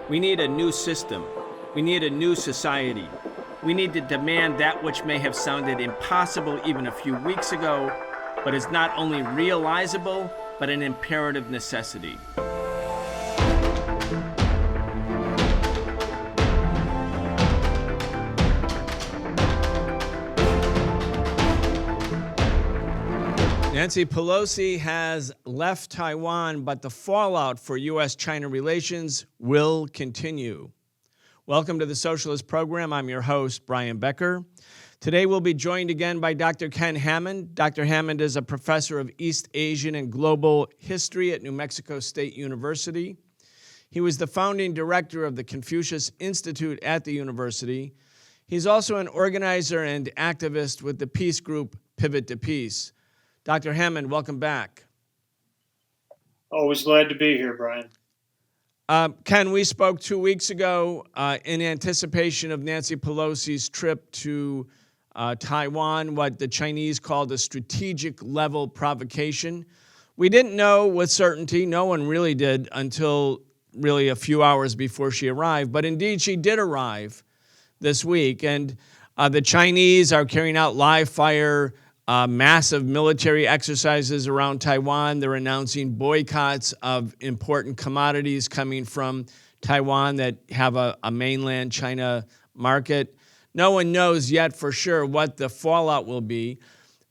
We need a new system. We need a new society. We need to demand that which may have sounded impossible even a few weeks ago, but is not only realizable, but an imperative necessity. Nancy Pelosi has left Taiwan, but the fallout for U.S.-China relations will continue. Welcome to the Socialist program. I'm your host, Brian Becker. Today we'll be joined again by Dr. Ken Hammond. Dr. Hammond is a professor of East Asian and Global History at New Mexico State University. He was the founding director of the Confucius Institute at the university. He's also an organizer and activist with the peace group Pivot to Peace. Dr. Hammond, welcome back. Always glad to be here, Brian. Ken, we spoke 2 weeks ago in anticipation of Nancy Pelosi's trip to Taiwan, what the Chinese called a strategic level provocation. We didn't know with certainty, no one really did until really a few hours before she arrived, but indeed she did arrive this week. And the Chinese are carrying out live fire massive military exercises around Taiwan. They're announcing boycotts of important commodities coming from Taiwan that have a mainland China market. No one knows yet for sure what the fallout will be.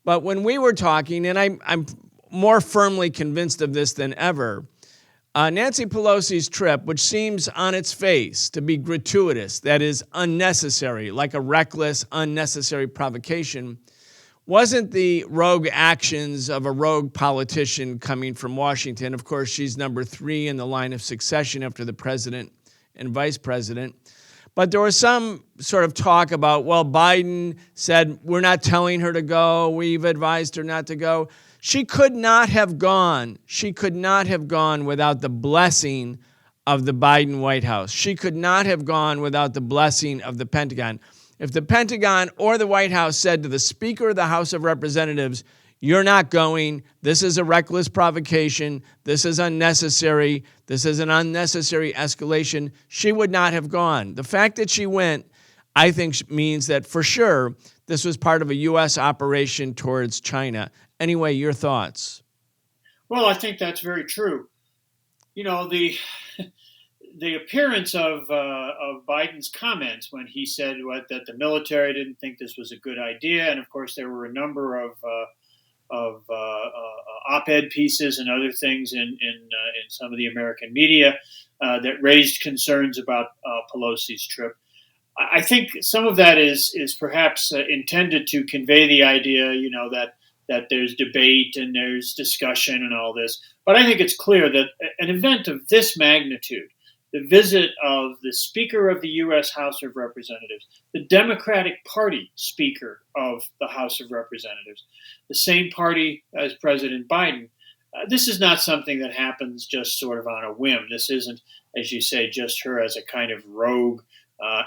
But when we were talking, and I'm more firmly convinced of this than ever, Nancy Pelosi's trip, which seems on its face to be gratuitous, that is unnecessary, like a reckless, unnecessary provocation, wasn't the rogue actions of a rogue politician coming from Washington. Of course, she's number 3 in the line of succession after the president and vice president. But there was some sort of talk about, well, Biden said, we're not telling her to go. We've advised her not to go. She could not have gone. She could not have gone without the blessing of the Biden White House. She could not have gone without the blessing of the Pentagon. If the Pentagon or the White House said to the Speaker of the House of Representatives, you're not going, this is a reckless provocation, this is unnecessary, this is an unnecessary escalation, she would not have gone. The fact that she went, I think, means that for sure this was part of a U.S. operation towards China. Anyway, your thoughts? Well, I think that's very true. You know, the appearance of Biden's comments when he said that the military didn't think this was a good idea, and of course there were a number of op-ed pieces and other things in some of the American media that raised concerns about Pelosi's trip. I think some of that is perhaps intended to convey the idea, you know, that there's debate and there's discussion and all this. But I think it's clear that an event of this magnitude, the visit of the Speaker of the U.S. House of Representatives, the Democratic Party Speaker of the House of Representatives, the same party as President Biden, this is not something that happens just sort of on a whim. This isn't, as you say, just her as a kind of rogue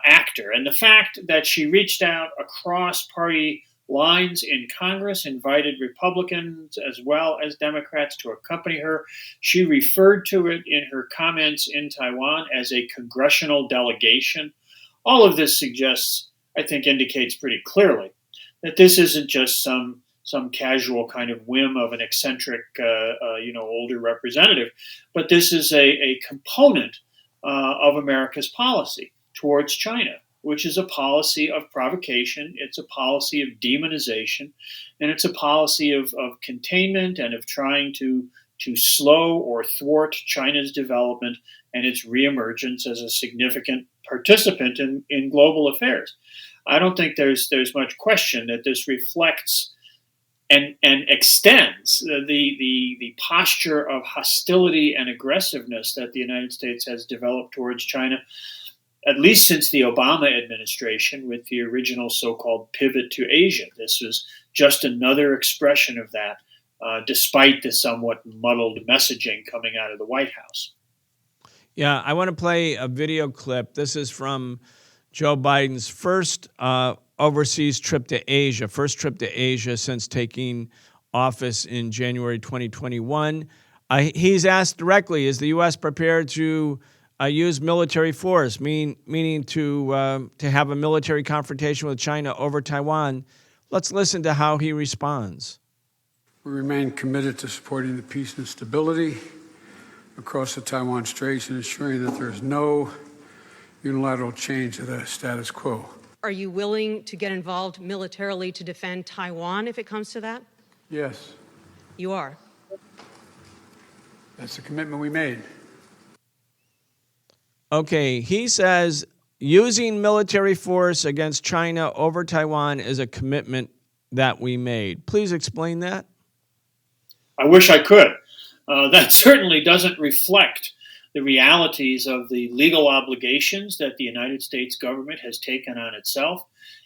actor. And the fact that she reached out across party lines in Congress, invited Republicans as well as Democrats to accompany her. She referred to it in her comments in Taiwan as a congressional delegation. All of this suggests, I think, indicates pretty clearly that this isn't just some casual kind of whim of an eccentric, older representative, but this is a component of America's policy towards China, which is a policy of provocation, it's a policy of demonization, and it's a policy of containment and of trying to slow or thwart China's development and its reemergence as a significant participant in global affairs. I don't think there's much question that this reflects and extends the posture of hostility and aggressiveness that the United States has developed towards China, at least since the Obama administration with the original so-called pivot to Asia. This was just another expression of that, despite the somewhat muddled messaging coming out of the White House. Yeah, I want to play a video clip. This is from Joe Biden's first overseas trip to Asia, first trip to Asia since taking office in January 2021. He's asked directly, is the U.S. prepared to use military force, meaning to have a military confrontation with China over Taiwan. Let's listen to how he responds. We remain committed to supporting the peace and stability across the Taiwan Straits and ensuring that there is no unilateral change to the status quo. Are you willing to get involved militarily to defend Taiwan if it comes to that? Yes, You are. that's the commitment we made. Okay, he says using military force against China over Taiwan is a commitment that we made. Please explain that. I wish I could. That certainly doesn't reflect the realities of the legal obligations that the United States government has taken on itself.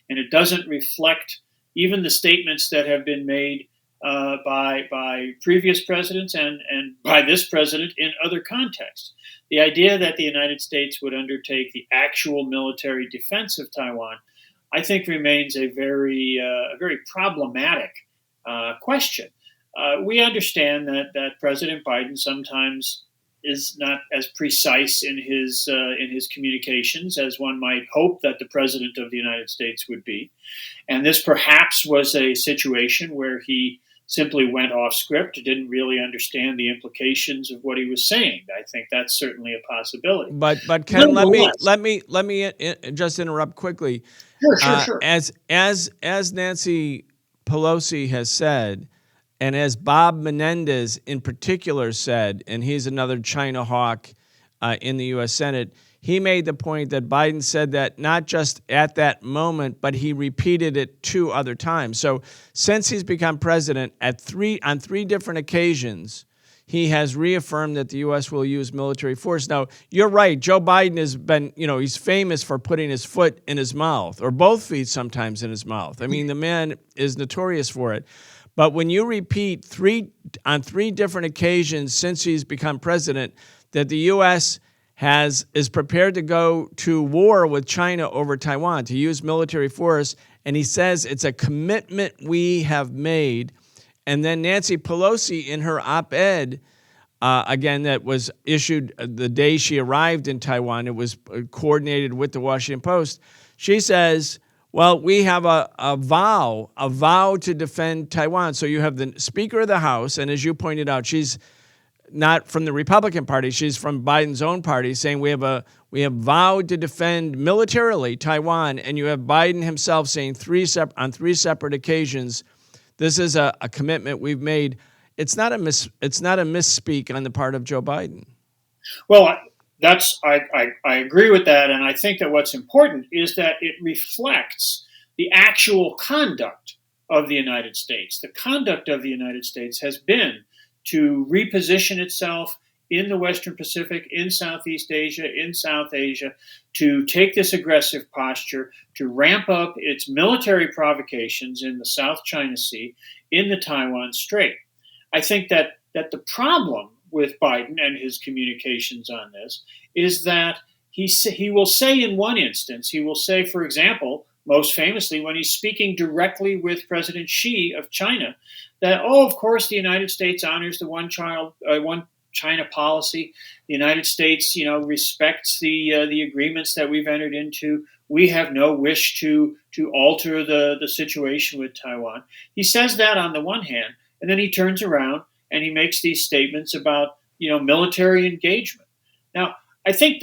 And it doesn't reflect even the statements that have been made by previous presidents and by this president in other contexts. The idea that the United States would undertake the actual military defense of Taiwan, I think, remains a very problematic question. We understand that President Biden sometimes is not as precise in his communications as one might hope that the President of the United States would be. And this perhaps was a situation where he simply went off script, didn't really understand the implications of what he was saying. I think that's certainly a possibility. But Ken, let me just interrupt quickly. Sure. As Nancy Pelosi has said, and as Bob Menendez in particular said, and he's another China hawk in the U.S. Senate, he made the point that Biden said that not just at that moment, but he repeated it 2 other times. So since he's become president on three different occasions, he has reaffirmed that the U.S. will use military force. Now, you're right. Joe Biden has been, he's famous for putting his foot in his mouth, or both feet sometimes in his mouth. I mean, the man is notorious for it. But when you repeat on three different occasions since he's become president that the U.S. is prepared to go to war with China over Taiwan, to use military force, and he says it's a commitment we have made. And then Nancy Pelosi, in her op-ed, again, that was issued the day she arrived in Taiwan, it was coordinated with the Washington Post, she says, well, we have a vow to defend Taiwan. So you have the Speaker of the House, and as you pointed out, she's not from the Republican Party, she's from Biden's own party, saying we have vowed to defend militarily Taiwan, and you have Biden himself saying on three separate occasions, this is a commitment we've made. It's not a misspeak on the part of Joe Biden. Well, I agree with that, and I think that what's important is that it reflects the actual conduct of the United States. The conduct of the United States has been to reposition itself in the Western Pacific, in Southeast Asia, in South Asia, to take this aggressive posture, to ramp up its military provocations in the South China Sea, in the Taiwan Strait. I think that the problem with Biden and his communications on this is that he will say in one instance, he will say, for example, most famously when he's speaking directly with President Xi of China, that, of course, the United States honors the one China policy. The United States, respects the agreements that we've entered into. We have no wish to alter the situation with Taiwan. He says that on the one hand, and then he turns around and he makes these statements about, military engagement. Now, I think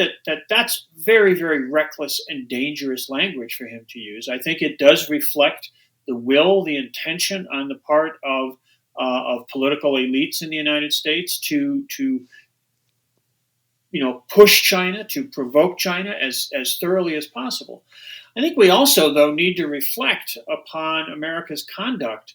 that's very, very reckless and dangerous language for him to use. I think it does reflect the will, the intention on the part of political elites in the United States to push China, to provoke China as thoroughly as possible. I think we also, though, need to reflect upon America's conduct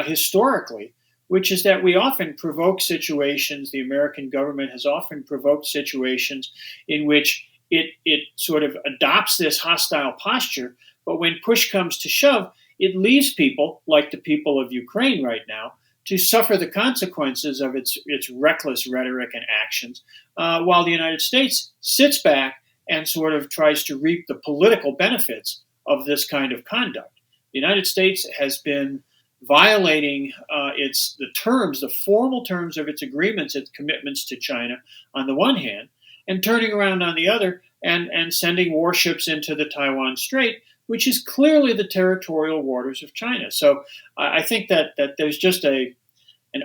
historically, which is that we often provoke situations, the American government has often provoked situations in which it sort of adopts this hostile posture, but when push comes to shove, it leaves people, like the people of Ukraine right now, to suffer the consequences of its reckless rhetoric and actions, while the United States sits back and sort of tries to reap the political benefits of this kind of conduct. The United States has been violating the formal terms of its agreements, its commitments to China on the one hand, and turning around on the other and sending warships into the Taiwan Strait, which is clearly the territorial waters of China. So I think that there's just an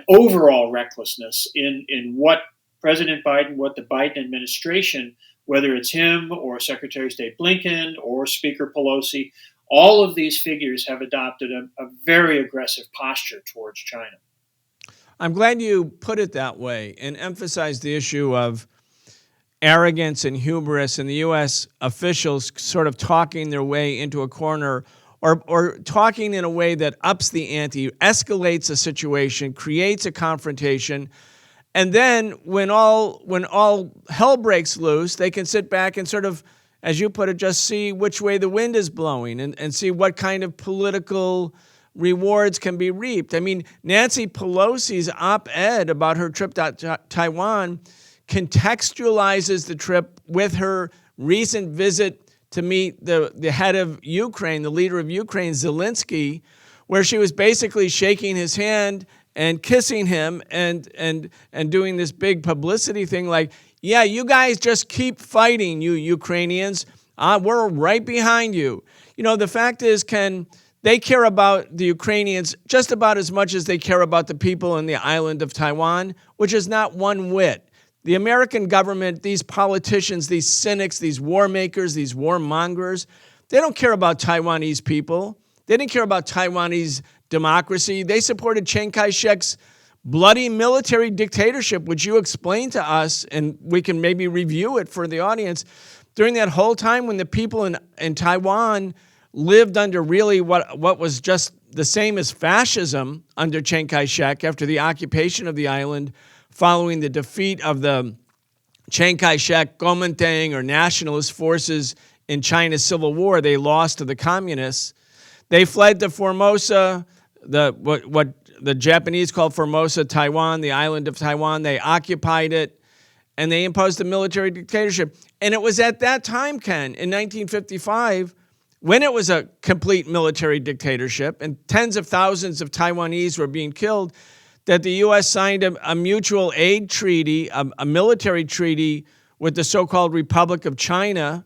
overall recklessness in what President Biden, what the Biden administration, whether it's him or Secretary of State Blinken or Speaker Pelosi, all of these figures have adopted a very aggressive posture towards China. I'm glad you put it that way and emphasized the issue of arrogance and hubris and the U.S. officials sort of talking their way into a corner or talking in a way that ups the ante, escalates a situation, creates a confrontation. And then when all hell breaks loose, they can sit back and sort of, as you put it, just see which way the wind is blowing and see what kind of political rewards can be reaped. I mean, Nancy Pelosi's op-ed about her trip to Taiwan contextualizes the trip with her recent visit to meet the head of Ukraine, the leader of Ukraine, Zelensky, where she was basically shaking his hand and kissing him and doing this big publicity thing like, yeah, you guys just keep fighting, you Ukrainians. We're right behind you. You know, the fact is, they care about the Ukrainians just about as much as they care about the people in the island of Taiwan, which is not one whit. The American government, these politicians, these cynics, these war makers, these warmongers, they don't care about Taiwanese people. They didn't care about Taiwanese democracy. They supported Chiang Kai-shek's bloody military dictatorship, which you explained to us, and we can maybe review it for the audience. During that whole time when the people in Taiwan lived under really what was just the same as fascism under Chiang Kai-shek after the occupation of the island following the defeat of the Chiang Kai-shek Kuomintang or nationalist forces in China's civil war. They lost to the communists. They fled to Formosa, what the Japanese called Formosa, Taiwan, the island of Taiwan. They occupied it, and they imposed a military dictatorship. And it was at that time, Ken, in 1955, when it was a complete military dictatorship and tens of thousands of Taiwanese were being killed, that the U.S. signed a mutual aid treaty, a military treaty with the so-called Republic of China,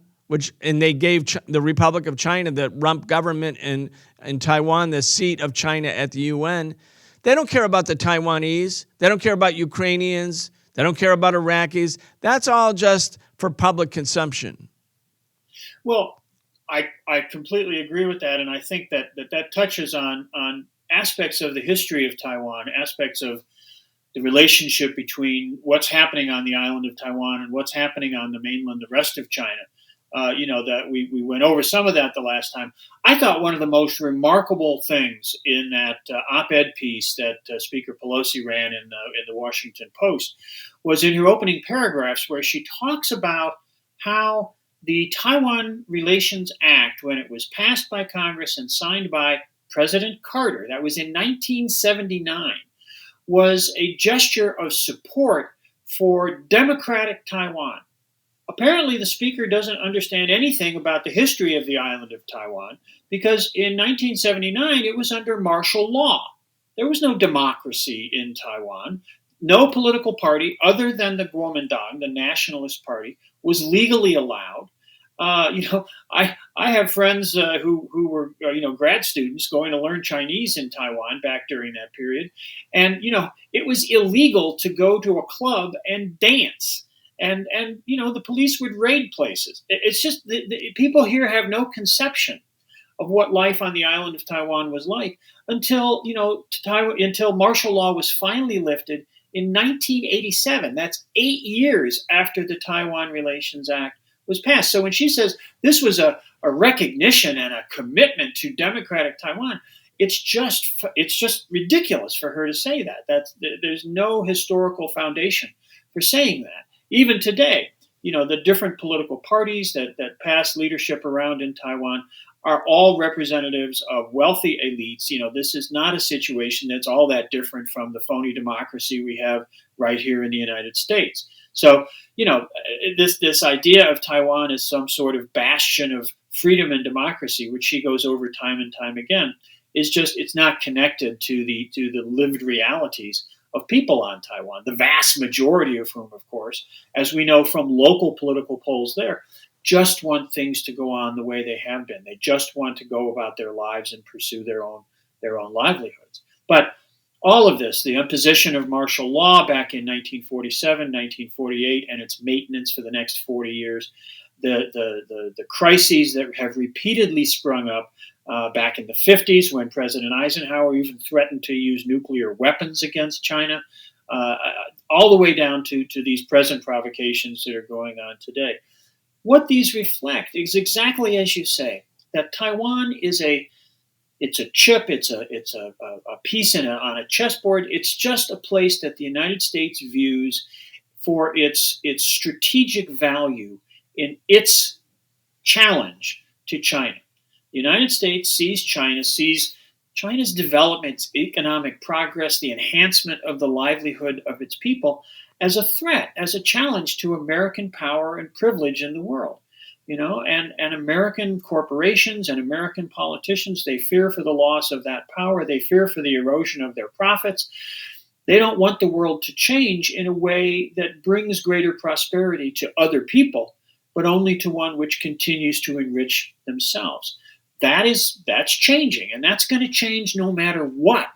and they gave the Republic of China, the rump government in Taiwan, the seat of China at the UN. They don't care about the Taiwanese. They don't care about Ukrainians. They don't care about Iraqis. That's all just for public consumption. Well, I completely agree with that, and I think that touches on aspects of the history of Taiwan, aspects of the relationship between what's happening on the island of Taiwan and what's happening on the mainland, the rest of China. That we went over some of that the last time. I thought one of the most remarkable things in that op-ed piece that Speaker Pelosi ran in the Washington Post was in her opening paragraphs where she talks about how the Taiwan Relations Act, when it was passed by Congress and signed by President Carter, that was in 1979, was a gesture of support for democratic Taiwan. Apparently, the speaker doesn't understand anything about the history of the island of Taiwan because in 1979, it was under martial law. There was no democracy in Taiwan. No political party other than the Kuomintang, the Nationalist Party, was legally allowed. I have friends who were grad students going to learn Chinese in Taiwan back during that period, and it was illegal to go to a club and dance, and the police would raid places. It's just the people here have no conception of what life on the island of Taiwan was like until martial law was finally lifted in 1987. That's 8 years after the Taiwan Relations Act was passed. So when she says this was a recognition and a commitment to democratic Taiwan, it's just ridiculous for her to say that. There's no historical foundation for saying that. Even today, the different political parties that pass leadership around in Taiwan are all representatives of wealthy elites. This is not a situation that's all that different from the phony democracy we have right here in the United States. So, this idea of Taiwan as some sort of bastion of freedom and democracy, which she goes over time and time again, it's not connected to the lived realities of people on Taiwan, the vast majority of whom, of course, as we know from local political polls there, just want things to go on the way they have been. They just want to go about their lives and pursue their own livelihoods. But all of this, the imposition of martial law back in 1947, 1948, and its maintenance for the next 40 years, the crises that have repeatedly sprung up back in the 50s when President Eisenhower even threatened to use nuclear weapons against China, all the way down to these present provocations that are going on today. What these reflect is exactly as you say, that Taiwan is it's a chip, it's a piece on a chessboard. It's just a place that the United States views for its strategic value in its challenge to China. The United States sees China's development, its economic progress, the enhancement of the livelihood of its people as a threat, as a challenge to American power and privilege in the world. And American corporations and American politicians, they fear for the loss of that power. They fear for the erosion of their profits. They don't want the world to change in a way that brings greater prosperity to other people, but only to one which continues to enrich themselves. That's changing, and that's going to change no matter what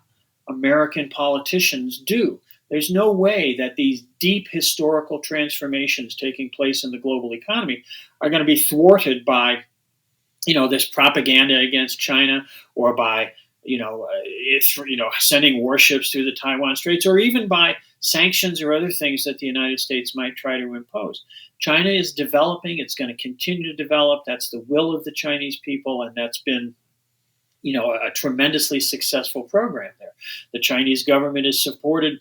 American politicians do. There's no way that these deep historical transformations taking place in the global economy are going to be thwarted by, this propaganda against China, or by, sending warships through the Taiwan Straits, or even by sanctions or other things that the United States might try to impose. China is developing. It's going to continue to develop. That's the will of the Chinese people, and that's been a tremendously successful program there. The Chinese government is supported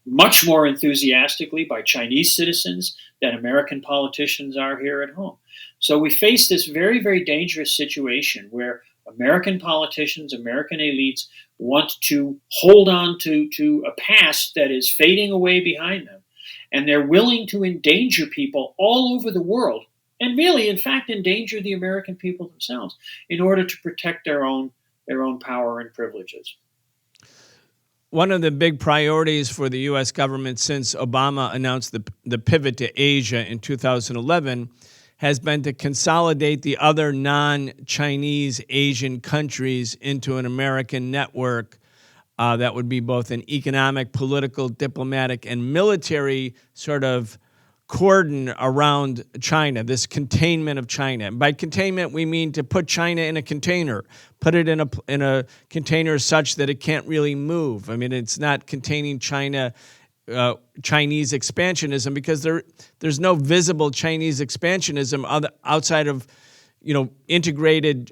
much more enthusiastically by Chinese citizens than American politicians are here at home. So we face this very, very dangerous situation where American politicians, American elites want to hold on to a past that is fading away behind them. And they're willing to endanger people all over the world, and really, in fact, endanger the American people themselves in order to protect their own power and privileges. One of the big priorities for the U.S. government since Obama announced the pivot to Asia in 2011 has been to consolidate the other non-Chinese Asian countries into an American network that would be both an economic, political, diplomatic, and military sort of cordon around China, this containment of China. And by containment, we mean to put China in a container, put it in a container such that it can't really move. I mean, it's not containing China, Chinese expansionism, because there's no visible Chinese expansionism outside of integrated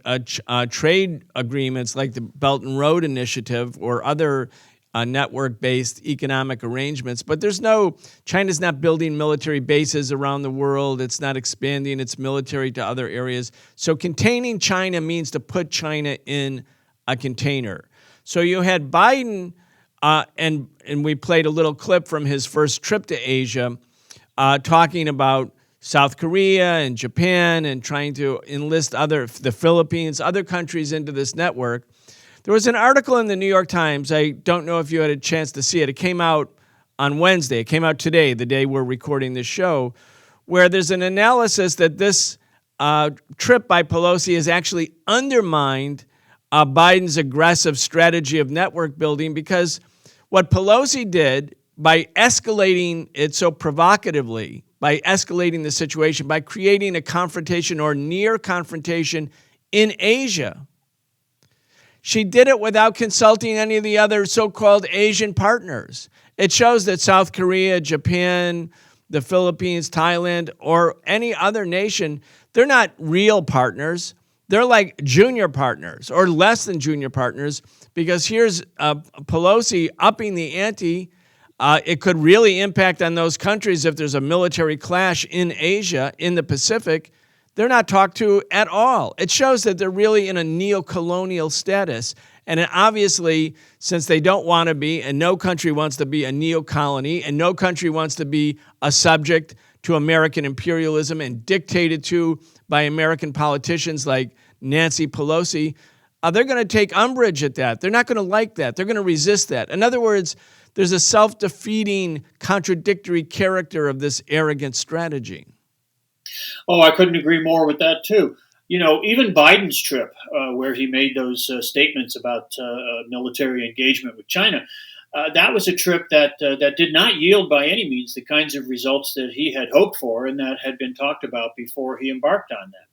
trade agreements like the Belt and Road Initiative or other network-based economic arrangements. But China's not building military bases around the world. It's not expanding its military to other areas. So containing China means to put China in a container. So you had Biden, and we played a little clip from his first trip to Asia, talking about South Korea and Japan and trying to enlist the Philippines, other countries into this network. There was an article in the New York Times. I don't know if you had a chance to see it. It came out on Wednesday. It came out today, the day we're recording this show, where there's an analysis that this trip by Pelosi has actually undermined Biden's aggressive strategy of network building, because what Pelosi did by escalating it so provocatively, by escalating the situation, by creating a confrontation or near confrontation in Asia, she did it without consulting any of the other so-called Asian partners. It shows that South Korea, Japan, the Philippines, Thailand, or any other nation, they're not real partners. They're like junior partners or less than junior partners, because here's Pelosi upping the ante. It could really impact on those countries if there's a military clash in Asia, in the Pacific. They're not talked to at all. It shows that they're really in a neo-colonial status. And obviously, since they don't want to be, and no country wants to be a neo-colony, and no country wants to be a subject to American imperialism and dictated to by American politicians like Nancy Pelosi, they're going to take umbrage at that. They're not going to like that. They're going to resist that. In other words, there's a self-defeating, contradictory character of this arrogant strategy. Oh, I couldn't agree more with that too. Even Biden's trip, where he made those statements about military engagement with China, that was a trip that did not yield by any means the kinds of results that he had hoped for and that had been talked about before he embarked on that.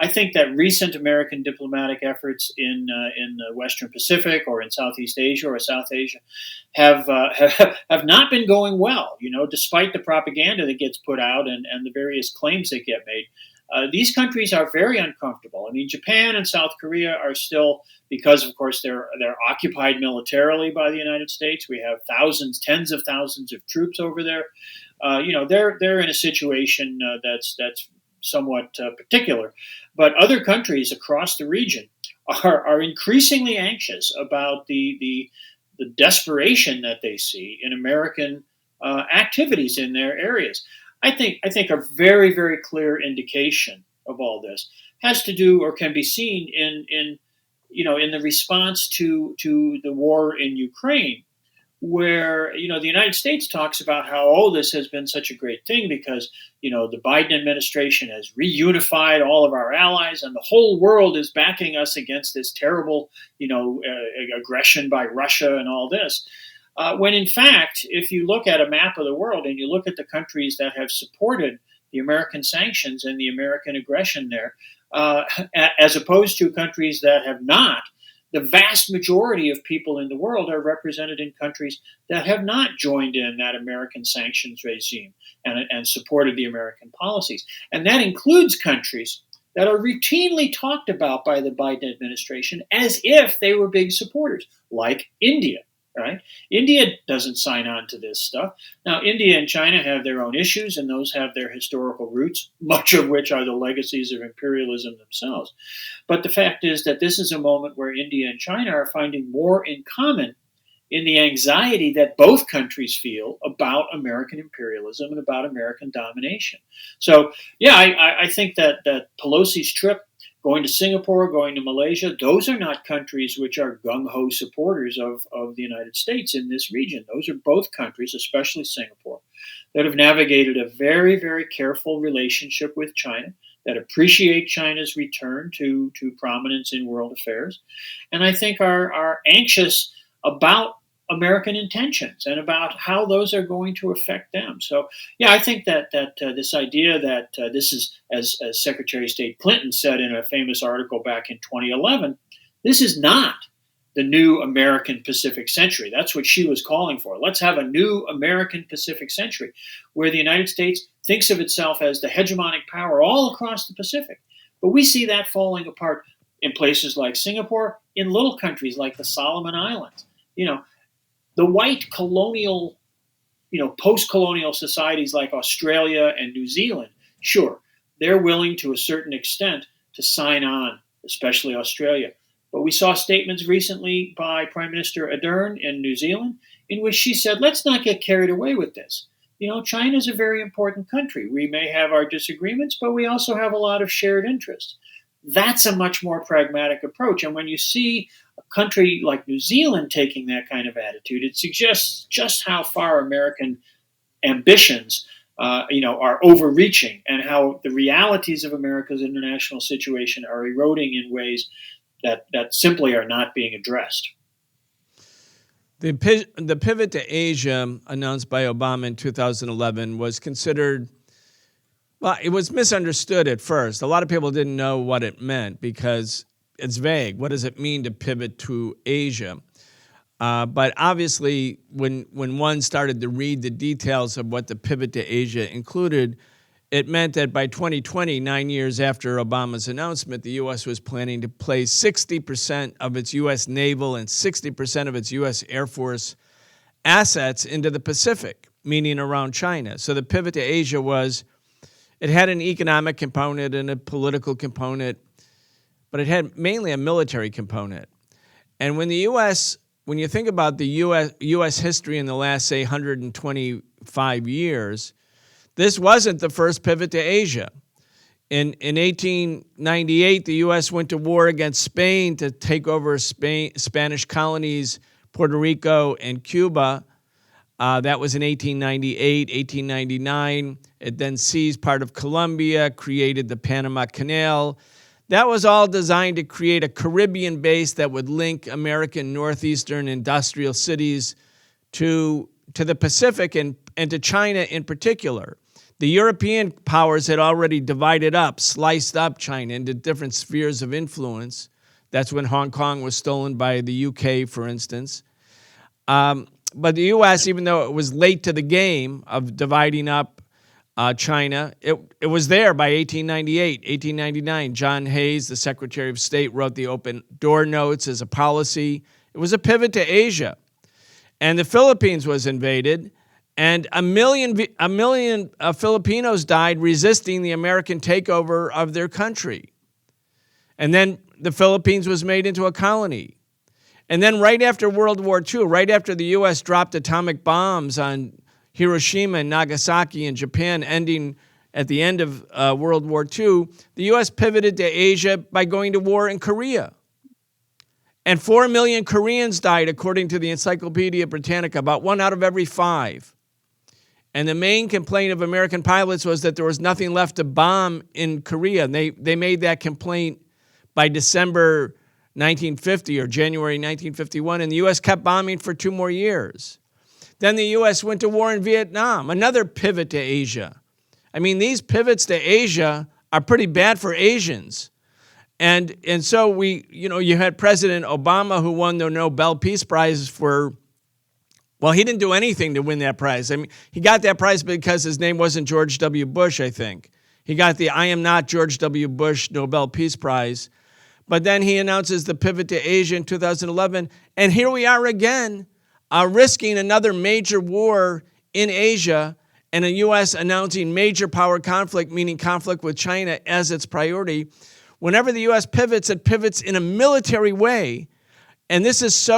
I think that recent American diplomatic efforts in the Western Pacific or in Southeast Asia or South Asia have not been going well. Despite the propaganda that gets put out and the various claims that get made, these countries are very uncomfortable. I mean, Japan and South Korea are still, because of course they're occupied militarily by the United States. We have thousands, tens of thousands of troops over there. They're in a situation that's somewhat particular. But other countries across the region are increasingly anxious about the desperation that they see in American activities in their areas. I think a very, very clear indication of all this has to do, or can be seen in the response to the war in Ukraine, where the United States talks about how this has been such a great thing because the Biden administration has reunified all of our allies and the whole world is backing us against this terrible aggression by Russia and all this. When in fact, if you look at a map of the world and you look at the countries that have supported the American sanctions and the American aggression there, as opposed to countries that have not, the vast majority of people in the world are represented in countries that have not joined in that American sanctions regime and supported the American policies. And that includes countries that are routinely talked about by the Biden administration as if they were big supporters, like India. Right? India doesn't sign on to this stuff. Now, India and China have their own issues, and those have their historical roots, much of which are the legacies of imperialism themselves. But the fact is that this is a moment where India and China are finding more in common in the anxiety that both countries feel about American imperialism and about American domination. So, yeah, I think that Pelosi's trip, going to Singapore, going to Malaysia, those are not countries which are gung-ho supporters of the United States in this region. Those are both countries, especially Singapore, that have navigated a very, very careful relationship with China, that appreciate China's return to prominence in world affairs, and I think are anxious about American intentions and about how those are going to affect them. So, yeah, I think that this idea that this is, as Secretary of State Clinton said in a famous article back in 2011, this is not the new American Pacific century. That's what she was calling for. Let's have a new American Pacific century where the United States thinks of itself as the hegemonic power all across the Pacific. But we see that falling apart in places like Singapore, in little countries like the Solomon Islands. The white colonial, post-colonial societies like Australia and New Zealand, sure, they're willing to a certain extent to sign on, especially Australia. But we saw statements recently by Prime Minister Ardern in New Zealand in which she said, let's not get carried away with this. China is a very important country. We may have our disagreements, but we also have a lot of shared interests. That's a much more pragmatic approach. And when you see a country like New Zealand taking that kind of attitude, it suggests just how far American ambitions are overreaching and how the realities of America's international situation are eroding in ways that simply are not being addressed. The pivot to Asia announced by Obama in 2011 was considered, well, it was misunderstood at first. A lot of people didn't know what it meant because it's vague. What does it mean to pivot to Asia? But obviously, when one started to read the details of what the pivot to Asia included, it meant that by 2020, 9 years after Obama's announcement, the U.S. was planning to place 60% of its U.S. naval and 60% of its U.S. Air Force assets into the Pacific, meaning around China. So the pivot to Asia it had an economic component and a political component, but it had mainly a military component. And when you think about the U.S. history in the last, say, 125 years, this wasn't the first pivot to Asia. In 1898, the U.S. went to war against Spain to take over Spanish colonies, Puerto Rico and Cuba. That was in 1898, 1899. It then seized part of Colombia, created the Panama Canal. That was all designed to create a Caribbean base that would link American northeastern industrial cities to the Pacific and to China in particular. The European powers had already divided up, sliced up China into different spheres of influence. That's when Hong Kong was stolen by the UK, for instance. But the U.S., even though it was late to the game of dividing up China, it was there by 1898, 1899. John Hayes, the Secretary of State, wrote the Open Door Notes as a policy. It was a pivot to Asia. And the Philippines was invaded, and a million Filipinos died resisting the American takeover of their country. And then the Philippines was made into a colony. And then right after World War II, right after the U.S. dropped atomic bombs on Hiroshima and Nagasaki in Japan, ending at the end of World War II, the U.S. pivoted to Asia by going to war in Korea. And 4 million Koreans died, according to the Encyclopedia Britannica, about 1 out of every 5. And the main complaint of American pilots was that there was nothing left to bomb in Korea. And they made that complaint by December 1950 or January 1951, and the U.S. kept bombing for 2 more years. Then the U.S. went to war in Vietnam, another pivot to Asia. I mean, these pivots to Asia are pretty bad for Asians. And so you had President Obama, who won the Nobel Peace Prize for, well, he didn't do anything to win that prize. I mean, he got that prize because his name wasn't George W. Bush, I think. He got the I am not George W. Bush Nobel Peace Prize. But then he announces the pivot to Asia in 2011. And here we are again, risking another major war in Asia, and the U.S. announcing major power conflict, meaning conflict with China, as its priority. Whenever the U.S. pivots, it pivots in a military way. And this is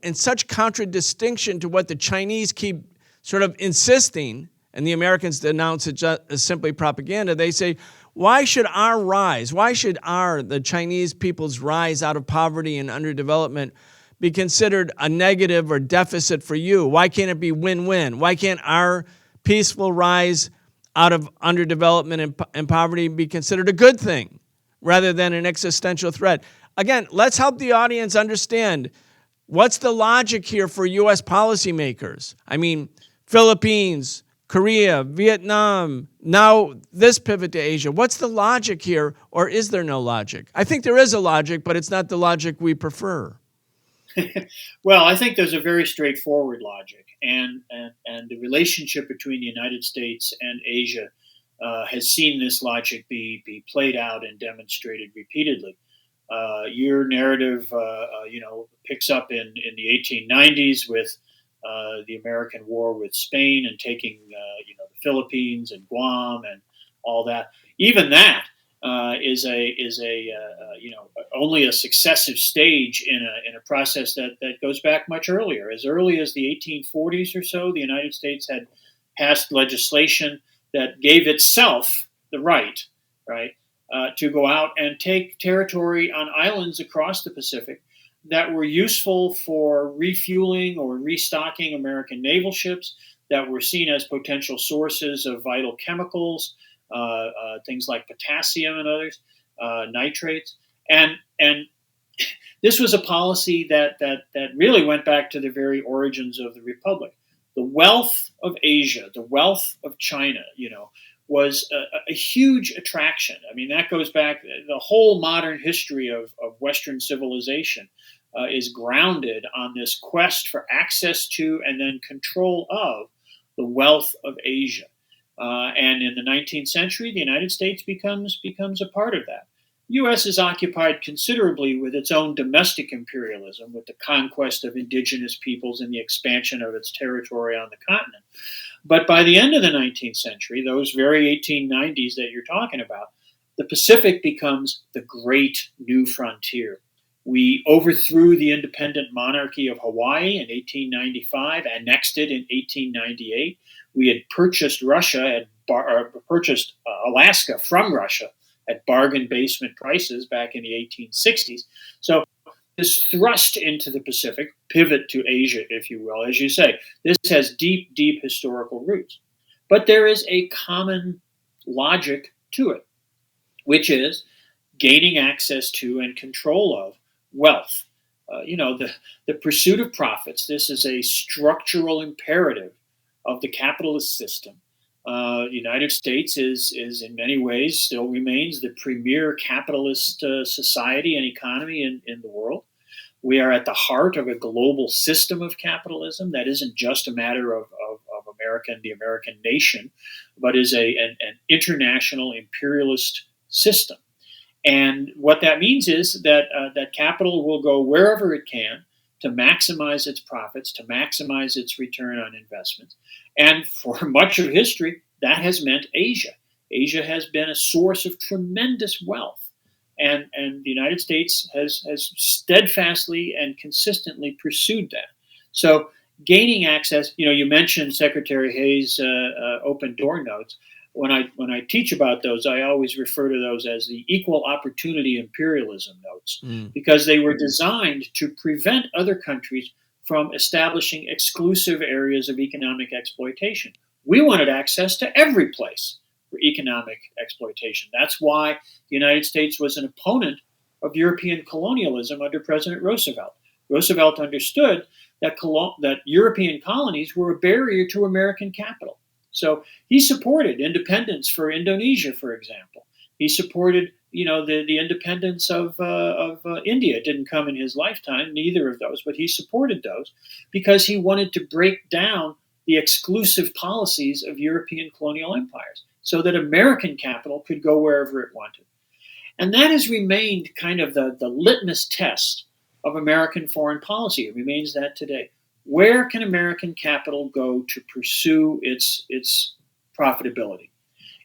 in such contradistinction to what the Chinese keep sort of insisting, and the Americans denounce it as simply propaganda. They say, why should the Chinese people's rise out of poverty and underdevelopment be considered a negative or deficit for you? Why can't it be win-win? Why can't our peaceful rise out of underdevelopment and poverty be considered a good thing rather than an existential threat? Again, let's help the audience understand what's the logic here for U.S. policymakers. I mean, Philippines, Korea, Vietnam, now this pivot to Asia. What's the logic here, or is there no logic? I think there is a logic, but it's not the logic we prefer. Well, I think there's a very straightforward logic, and the relationship between the United States and Asia has seen this logic be played out and demonstrated repeatedly. Your narrative, picks up in the 1890s with the American war with Spain and taking, the Philippines and Guam and all that. Even that is only a successive stage in a process that goes back much earlier. As early as the 1840s or so, the United States had passed legislation that gave itself the right to go out and take territory on islands across the Pacific that were useful for refueling or restocking American naval ships, that were seen as potential sources of vital chemicals, things like potassium and others, nitrates. And this was a policy that really went back to the very origins of the Republic. The wealth of Asia, the wealth of China, was a huge attraction. I mean, that goes back, the whole modern history of Western civilization is grounded on this quest for access to and then control of the wealth of Asia. And in the 19th century, the United States becomes a part of that. The U.S. is occupied considerably with its own domestic imperialism, with the conquest of indigenous peoples and the expansion of its territory on the continent. But by the end of the 19th century, those very 1890s that you're talking about, the Pacific becomes the great new frontier. We overthrew the independent monarchy of Hawaii in 1895, annexed it in 1898. We had purchased Alaska from Russia at bargain basement prices back in the 1860s. So this thrust into the Pacific, pivot to Asia, if you will, as you say, this has deep, deep historical roots. But there is a common logic to it, which is gaining access to and control of wealth. The pursuit of profits. This is a structural imperative of the capitalist system. The United States is in many ways still remains the premier capitalist society and economy in the world. We are at the heart of a global system of capitalism that isn't just a matter of America and the American nation, but is an international imperialist system. And what that means is that that capital will go wherever it can to maximize its profits, to maximize its return on investment. And for much of history, that has meant Asia. Asia has been a source of tremendous wealth. And the United States has steadfastly and consistently pursued that. So gaining access, you mentioned Secretary Hayes' open door notes. When I teach about those, I always refer to those as the equal opportunity imperialism notes, because they were designed to prevent other countries from establishing exclusive areas of economic exploitation. We wanted access to every place for economic exploitation. That's why the United States was an opponent of European colonialism under President Roosevelt. Roosevelt understood that European colonies were a barrier to American capital. So he supported independence for Indonesia, for example. He supported, the independence of India. It didn't come in his lifetime, neither of those, but he supported those because he wanted to break down the exclusive policies of European colonial empires so that American capital could go wherever it wanted. And that has remained kind of the litmus test of American foreign policy. It remains that today. Where can American capital go to pursue its profitability?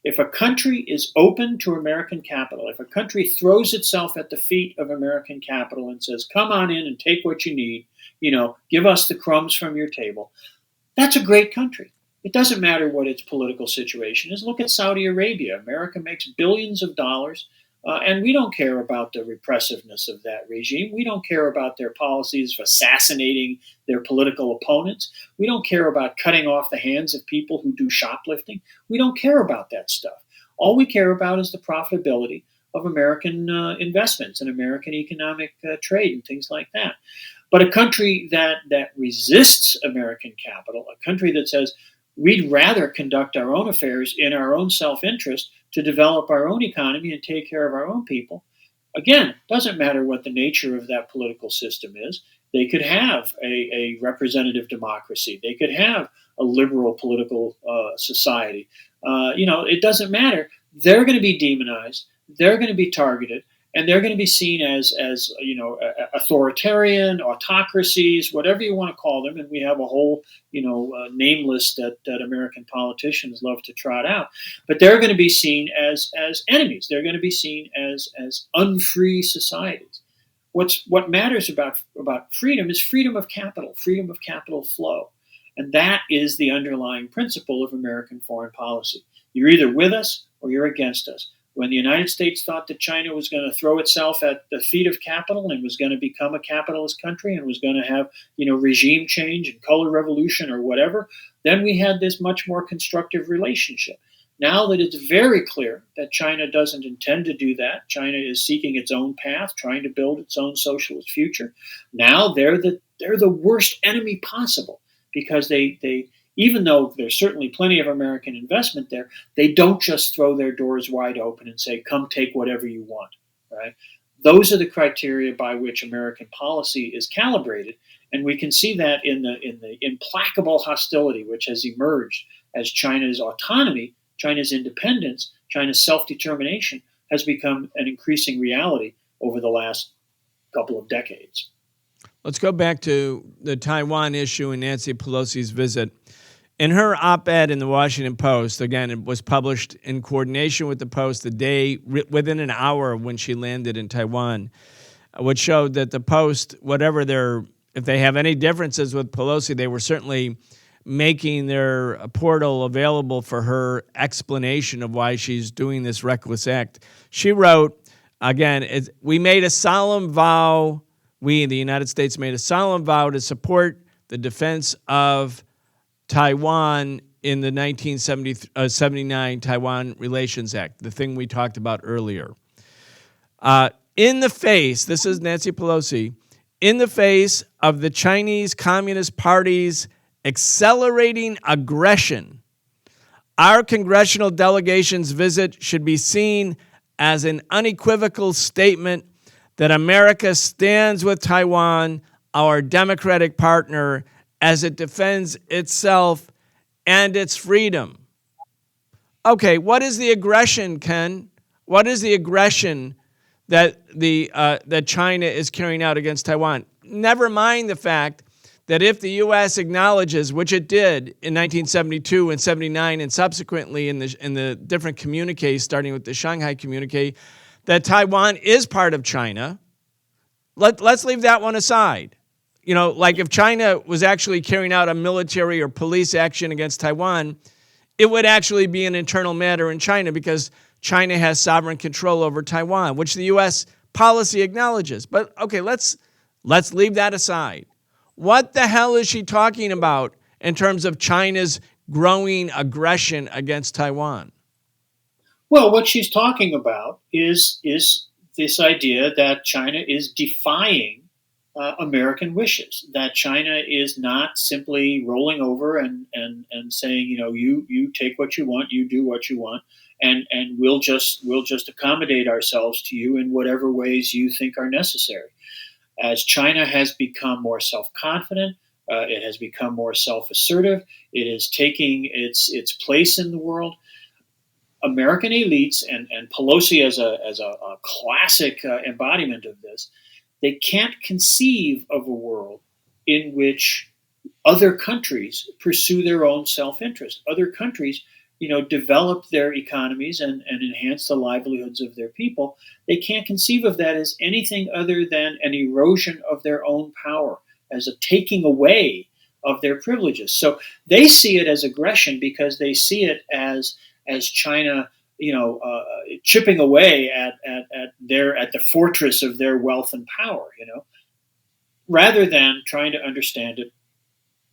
If a country is open to American capital, if a country throws itself at the feet of American capital and says, come on in and take what you need, give us the crumbs from your table, that's a great country. It doesn't matter what its political situation is. Look at Saudi Arabia. America makes billions of dollars. And we don't care about the repressiveness of that regime. We don't care about their policies of assassinating their political opponents. We don't care about cutting off the hands of people who do shoplifting. We don't care about that stuff. All we care about is the profitability of American investments and American economic trade and things like that. But a country that resists American capital, a country that says, we'd rather conduct our own affairs in our own self-interest to develop our own economy and take care of our own people. Again, doesn't matter what the nature of that political system is. They could have a representative democracy. They could have a liberal political society. It doesn't matter. They're going to be demonized. They're going to be targeted. And they're going to be seen as authoritarian, autocracies, whatever you want to call them. And we have a whole, name list that American politicians love to trot out. But they're going to be seen as enemies. They're going to be seen as unfree societies. What matters about freedom is freedom of capital flow. And that is the underlying principle of American foreign policy. You're either with us or you're against us. When the United States thought that China was going to throw itself at the feet of capital and was going to become a capitalist country and was going to have, regime change and color revolution or whatever, then we had this much more constructive relationship. Now that it's very clear that China doesn't intend to do that, China is seeking its own path, trying to build its own socialist future. Now they're the worst enemy possible because they even though there's certainly plenty of American investment there, they don't just throw their doors wide open and say, come take whatever you want, right? Those are the criteria by which American policy is calibrated. And we can see that in the implacable hostility which has emerged as China's autonomy, China's independence, China's self-determination has become an increasing reality over the last couple of decades. Let's go back to the Taiwan issue and Nancy Pelosi's visit. In her op-ed in the Washington Post, again, it was published in coordination with the Post the day within an hour when she landed in Taiwan, which showed that the Post, if they have any differences with Pelosi, they were certainly making their portal available for her explanation of why she's doing this reckless act. She wrote, again, we made a solemn vow we in the United States made a solemn vow to support the defense of Taiwan in the 1979 Taiwan Relations Act, the thing we talked about earlier. In the face, this is Nancy Pelosi, in the face of the Chinese Communist Party's accelerating aggression, our congressional delegation's visit should be seen as an unequivocal statement that America stands with Taiwan, our democratic partner, as it defends itself and its freedom. Okay, what is the aggression, Ken? What is the aggression that that China is carrying out against Taiwan? Never mind the fact that if the U.S. acknowledges, which it did in 1972 and 79 and subsequently in the different communiques, starting with the Shanghai communique, that Taiwan is part of China, let's leave that one aside. You know, like if China was actually carrying out a military or police action against Taiwan, it would actually be an internal matter in China because China has sovereign control over Taiwan, which the U.S. policy acknowledges. But okay, let's leave that aside. What the hell is she talking about in terms of China's growing aggression against Taiwan? Well, what she's talking about is this idea that China is defying American wishes, that China is not simply rolling over and saying, you know, you take what you want, you do what you want, and we'll just accommodate ourselves to you in whatever ways you think are necessary. As China has become more self-confident, it has become more self-assertive, it is taking its place in the world. American elites and Pelosi as a classic embodiment of this, they can't conceive of a world in which other countries pursue their own self-interest. Other countries, you know, develop their economies and enhance the livelihoods of their people. They can't conceive of that as anything other than an erosion of their own power, as a taking away of their privileges. So they see it as aggression because they see it as China, you know, chipping away at the fortress of their wealth and power, you know, rather than trying to understand it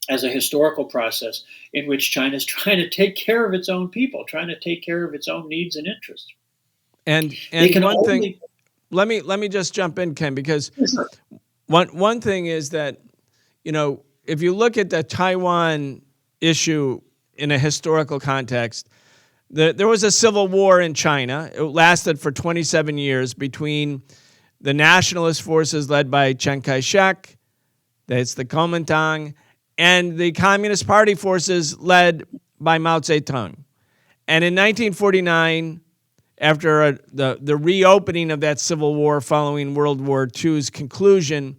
as a historical process in which China is trying to take care of its own people, trying to take care of its own needs and interests. And they can one thing, let me just jump in, Ken, because Sure. one thing is that, you know, if you look at the Taiwan issue in a historical context, there was a civil war in China. It lasted for 27 years between the nationalist forces led by Chiang Kai-shek, that's the Kuomintang, and the Communist Party forces led by Mao Zedong. And in 1949, after the reopening of that civil war following World War II's conclusion,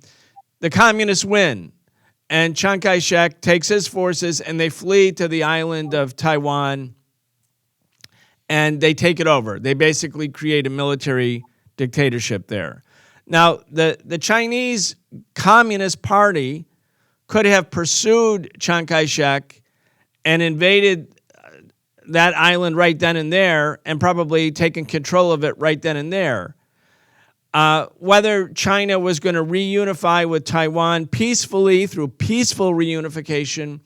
the communists win. And Chiang Kai-shek takes his forces and they flee to the island of Taiwan and they take it over. They basically create a military dictatorship there. Now, the Chinese Communist Party could have pursued Chiang Kai-shek and invaded that island right then and there and probably taken control of it right then and there. Whether China was going to reunify with Taiwan peacefully through peaceful reunification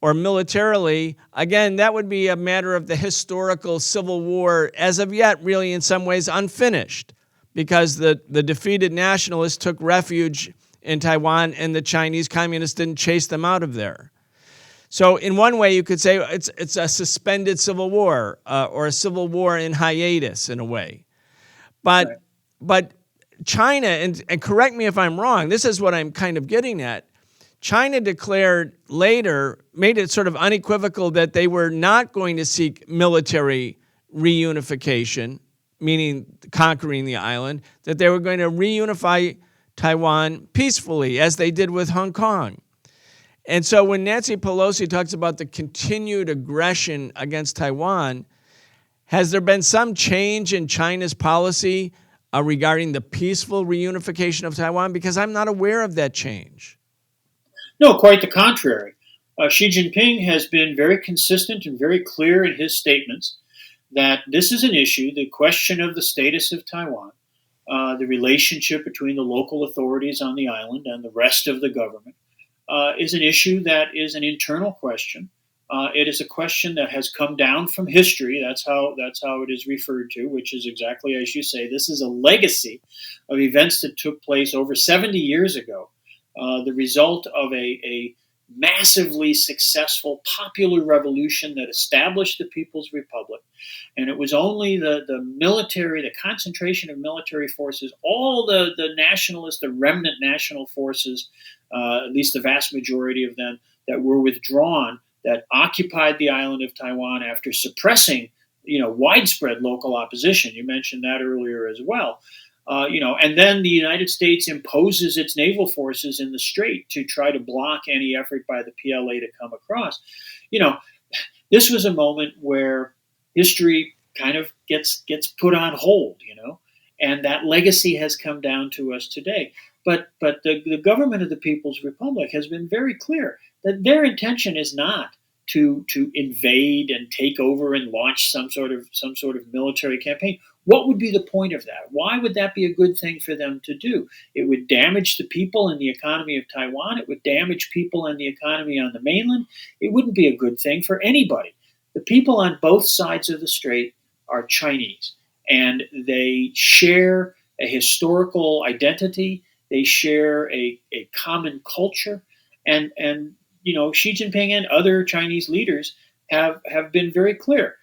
or militarily, again, that would be a matter of the historical civil war, as of yet really in some ways unfinished, because the defeated nationalists took refuge in Taiwan and the Chinese communists didn't chase them out of there. So in one way, you could say it's a suspended civil war or a civil war in hiatus in a way. But Right. but China, and correct me if I'm wrong, this is what I'm kind of getting at. China declared later, made it sort of unequivocal that they were not going to seek military reunification, meaning conquering the island, that they were going to reunify Taiwan peacefully, as they did with Hong Kong. And so when Nancy Pelosi talks about the continued aggression against Taiwan, has there been some change in China's policy regarding the peaceful reunification of Taiwan? Because I'm not aware of that change. No, quite the contrary. Xi Jinping has been very consistent and very clear in his statements that this is an issue, the question of the status of Taiwan, the relationship between the local authorities on the island and the rest of the government is an issue that is an internal question. It is a question that has come down from history. That's how it is referred to, which is exactly as you say. This is a legacy of events that took place over 70 years ago, the result of a massively successful popular revolution that established the People's Republic. And it was only the military, the concentration of military forces, all the nationalists, the remnant national forces, at least the vast majority of them, that were withdrawn, that occupied the island of Taiwan after suppressing, widespread local opposition. You mentioned that earlier as well. And then the United States imposes its naval forces in the strait to try to block any effort by the PLA to come across. This was a moment where history kind of gets put on hold, and that legacy has come down to us today. But the government of the People's Republic has been very clear that their intention is not to invade and take over and launch some sort of military campaign. What would be the point of that? Why would that be a good thing for them to do? It would damage the people and the economy of Taiwan. It would damage people and the economy on the mainland. It wouldn't be a good thing for anybody. The people on both sides of the strait are Chinese, and they share a historical identity. They share a common culture, and Xi Jinping and other Chinese leaders have been very clear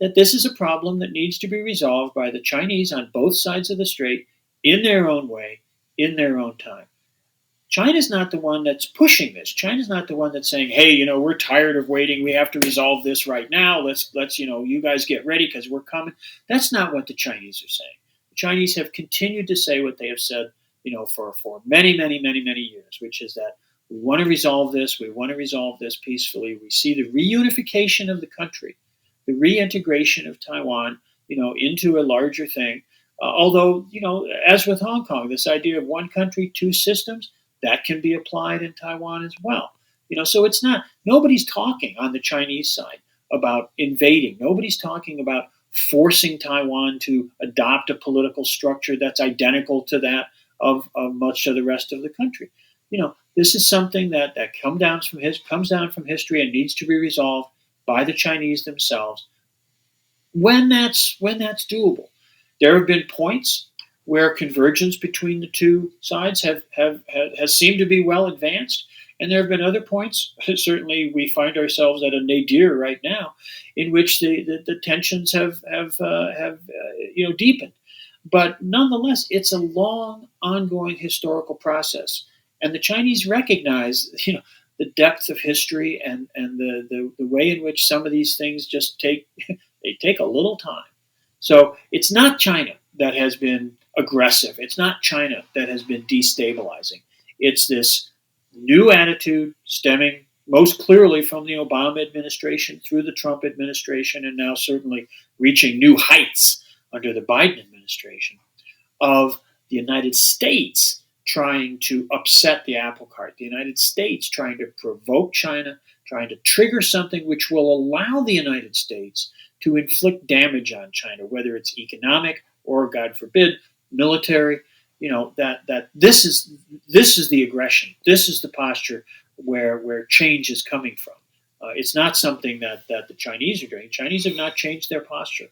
that this is a problem that needs to be resolved by the Chinese on both sides of the strait in their own way, in their own time. China's not the one that's pushing this. China's not the one that's saying, hey, we're tired of waiting. We have to resolve this right now. Let's you guys get ready because we're coming. That's not what the Chinese are saying. The Chinese have continued to say what they have said, for many, many, many, many years, which is that we want to resolve this. We want to resolve this peacefully. We see the reunification of the country, the reintegration of Taiwan, into a larger thing. Although, as with Hong Kong, this idea of one country, two systems, that can be applied in Taiwan as well. So it's not, nobody's talking on the Chinese side about invading. Nobody's talking about forcing Taiwan to adopt a political structure that's identical to that of much of the rest of the country. This is something that comes down from history and needs to be resolved by the Chinese themselves when that's doable. There have been points where convergence between the two sides has seemed to be well advanced, and there have been other points. Certainly, we find ourselves at a nadir right now, in which the tensions have deepened. But nonetheless, it's a long, ongoing historical process. And the Chinese recognize, the depth of history and the way in which some of these things just take a little time. So it's not China that has been aggressive. It's not China that has been destabilizing. It's this new attitude stemming most clearly from the Obama administration through the Trump administration, and now certainly reaching new heights under the Biden administration, of the United States trying to upset the apple cart, the United States trying to provoke China, trying to trigger something which will allow the United States to inflict damage on China, whether it's economic or, God forbid, military. That this is the aggression. This is the posture where change is coming from. It's not something that the Chinese are doing. Chinese have not changed their posture.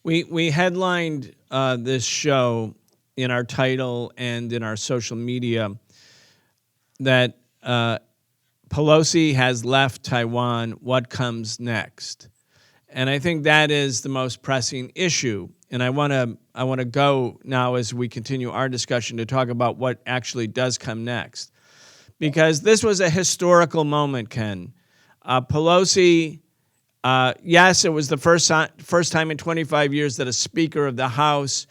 We headlined this show in our title and in our social media that Pelosi has left Taiwan. What comes next? And I think that is the most pressing issue. And I want to go now, as we continue our discussion, to talk about what actually does come next, because this was a historical moment, Ken. Pelosi. Yes, it was the first time in 25 years that a Speaker of the House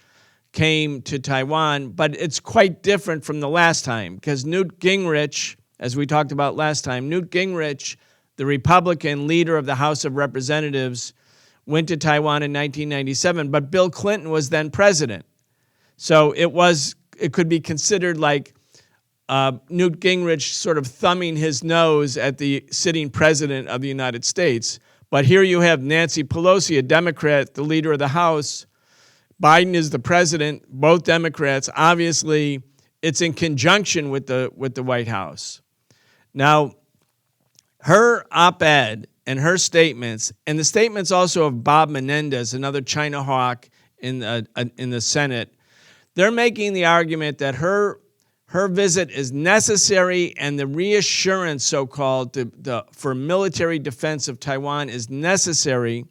came to Taiwan, but it's quite different from the last time, because Newt Gingrich, as we talked about last time, Newt Gingrich, the Republican leader of the House of Representatives, went to Taiwan in 1997, but Bill Clinton was then president. So it could be considered like Newt Gingrich sort of thumbing his nose at the sitting president of the United States. But here you have Nancy Pelosi, a Democrat, the leader of the House, Biden is the president, both Democrats. Obviously, it's in conjunction with the White House. Now, her op-ed and her statements, and the statements also of Bob Menendez, another China hawk in the Senate, they're making the argument that her visit is necessary, and the reassurance, so-called, for military defense of Taiwan is necessary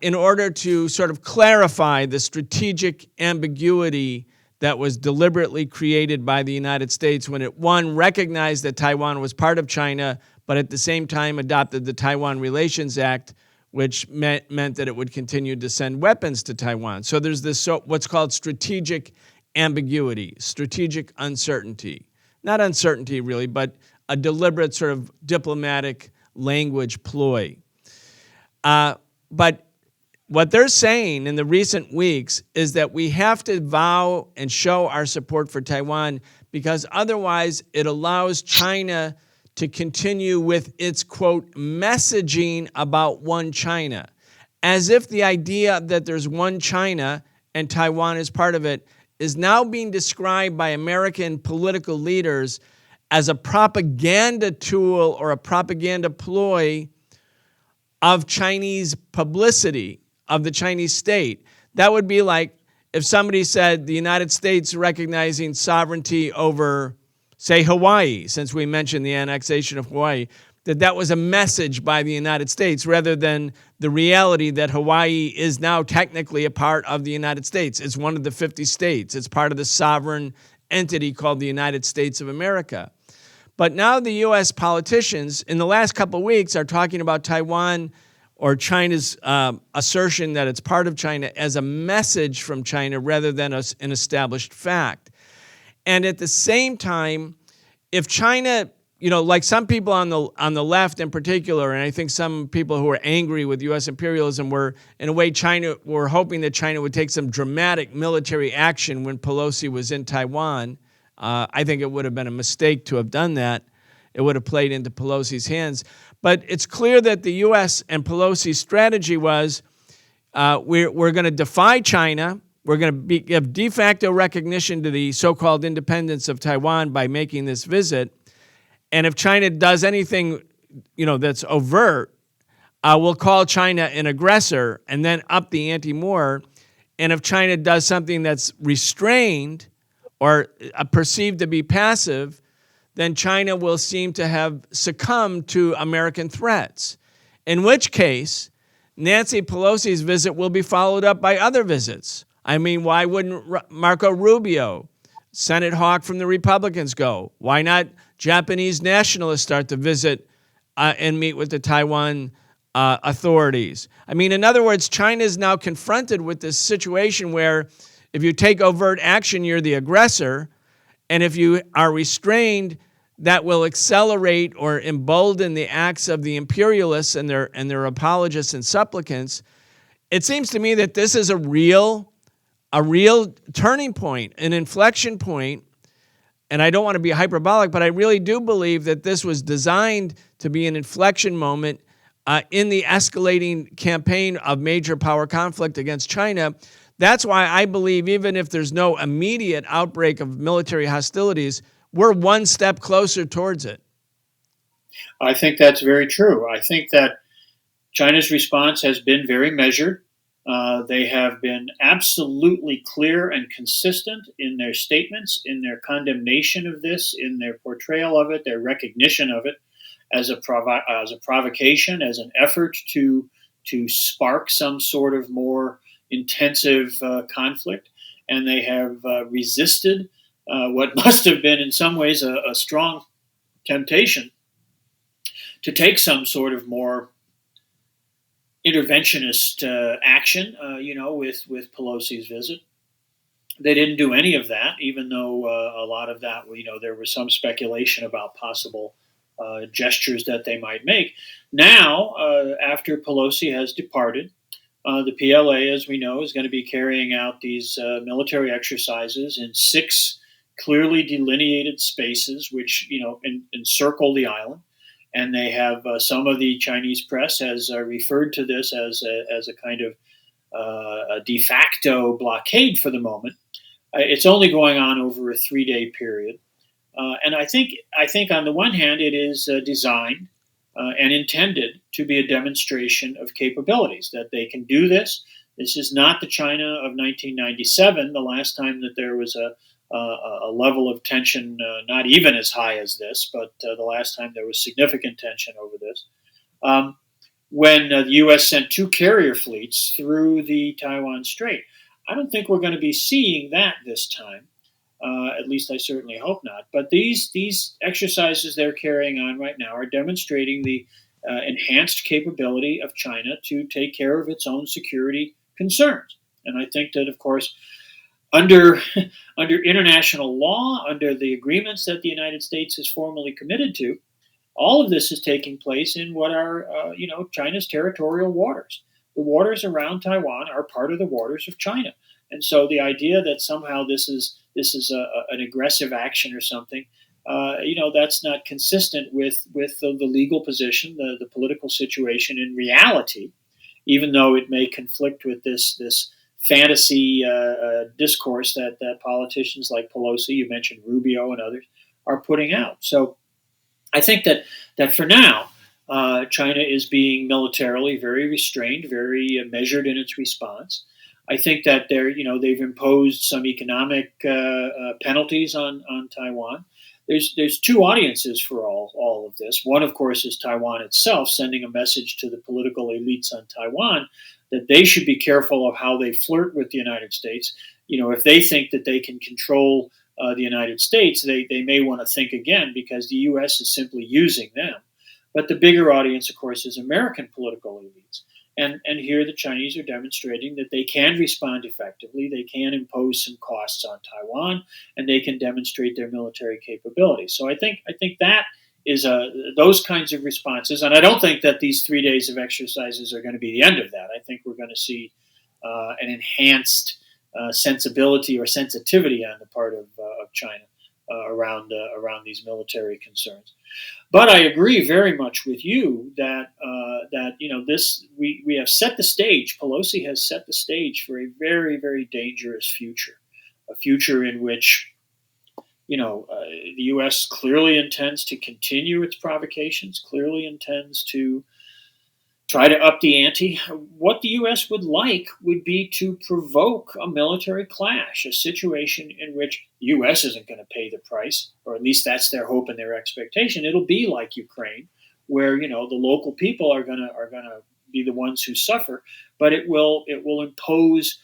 in order to sort of clarify the strategic ambiguity that was deliberately created by the United States when it, one, recognized that Taiwan was part of China, but at the same time adopted the Taiwan Relations Act, which meant that it would continue to send weapons to Taiwan. So there's this what's called strategic ambiguity, strategic uncertainty. Not uncertainty, really, but a deliberate sort of diplomatic language ploy. But what they're saying in the recent weeks is that we have to vow and show our support for Taiwan, because otherwise it allows China to continue with its, quote, messaging about one China, as if the idea that there's one China and Taiwan is part of it is now being described by American political leaders as a propaganda tool or a propaganda ploy of Chinese publicity, of the Chinese state. That would be like if somebody said the United States recognizing sovereignty over, say, Hawaii, since we mentioned the annexation of Hawaii, that was a message by the United States rather than the reality that Hawaii is now technically a part of the United States. It's one of the 50 states. It's part of the sovereign entity called the United States of America. But now the U.S. politicians in the last couple of weeks are talking about Taiwan or China's assertion that it's part of China as a message from China rather than an established fact. And at the same time, if China, like some people on the left in particular, and I think some people who are angry with U.S. imperialism were, in a way, were hoping that China would take some dramatic military action when Pelosi was in Taiwan. I think it would have been a mistake to have done that. It would have played into Pelosi's hands. But it's clear that the U.S. and Pelosi's strategy was we're going to defy China. We're going to give de facto recognition to the so-called independence of Taiwan by making this visit. And if China does anything, that's overt, we'll call China an aggressor and then up the ante more. And if China does something that's restrained or perceived to be passive, then China will seem to have succumbed to American threats. In which case, Nancy Pelosi's visit will be followed up by other visits. I mean, why wouldn't Marco Rubio, Senate hawk from the Republicans, go? Why not Japanese nationalists start to visit and meet with the Taiwan authorities? I mean, in other words, China is now confronted with this situation where if you take overt action, you're the aggressor, and if you are restrained, that will accelerate or embolden the acts of the imperialists and their apologists and supplicants. It seems to me that this is a real turning point, an inflection point, and I don't want to be hyperbolic, but I really do believe that this was designed to be an inflection moment in the escalating campaign of major power conflict against China. That's why I believe even if there's no immediate outbreak of military hostilities, we're one step closer towards it. I think that's very true. I think that China's response has been very measured. They have been absolutely clear and consistent in their statements, in their condemnation of this, in their portrayal of it, their recognition of it as a provocation, as an effort to spark some sort of more intensive conflict. And they have resisted what must have been in some ways a strong temptation to take some sort of more interventionist action, with Pelosi's visit. They didn't do any of that, even though a lot of that, there was some speculation about possible gestures that they might make. Now, after Pelosi has departed, the PLA, as we know, is going to be carrying out these military exercises in 6 clearly delineated spaces, which encircle the island. And they have some of the Chinese press has referred to this as a kind of a de facto blockade for the moment. It's only going on over a 3-day period. And I think on the one hand, it is designed and intended to be a demonstration of capabilities, that they can do this. This is not the China of 1997, the last time that there was a level of tension, not even as high as this, but the last time there was significant tension over this. When the U.S. sent 2 carrier fleets through the Taiwan Strait. I don't think we're going to be seeing that this time. At least I certainly hope not. But these exercises they're carrying on right now are demonstrating the enhanced capability of China to take care of its own security concerns. And I think that, of course, under international law, under the agreements that the United States is formally committed to, all of this is taking place in what are, China's territorial waters. The waters around Taiwan are part of the waters of China, and so the idea that somehow this is an aggressive action or something, that's not consistent with the legal position, the political situation in reality, even though it may conflict with this fantasy discourse that politicians like Pelosi, you mentioned Rubio and others, are putting out. So I think that for now, China is being militarily very restrained, very measured in its response. I think that they've imposed some economic penalties on Taiwan. There's 2 audiences for all of this. One, of course, is Taiwan itself, sending a message to the political elites on Taiwan that they should be careful of how they flirt with the United States. If they think that they can control the United States, they may want to think again, because the U.S. is simply using them. But the bigger audience, of course, is American political elites. And here the Chinese are demonstrating that they can respond effectively, they can impose some costs on Taiwan, and they can demonstrate their military capabilities. So I think that is those kinds of responses. And I don't think that these 3 days of exercises are going to be the end of that. I think we're going to see an enhanced sensibility or sensitivity on the part of China around these military concerns. But I agree very much with you that we have set the stage. Pelosi has set the stage for a very, very dangerous future, a future in which the U.S. clearly intends to continue its provocations, clearly intends to try to up the ante. What the U.S. would like would be to provoke a military clash, a situation in which the U.S. isn't going to pay the price, or at least that's their hope and their expectation. It'll be like Ukraine, where the local people are going to be the ones who suffer, but it will impose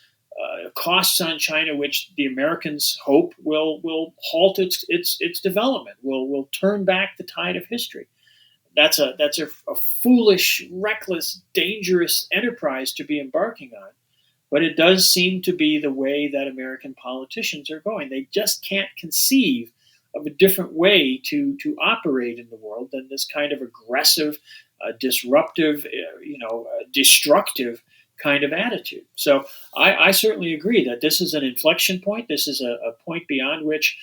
costs on China, which the Americans hope will halt its development, will turn back the tide of history. That's a foolish, reckless, dangerous enterprise to be embarking on. But it does seem to be the way that American politicians are going. They just can't conceive of a different way to operate in the world than this kind of aggressive, disruptive, destructive kind of attitude. So I certainly agree that this is an inflection point. This is a point beyond which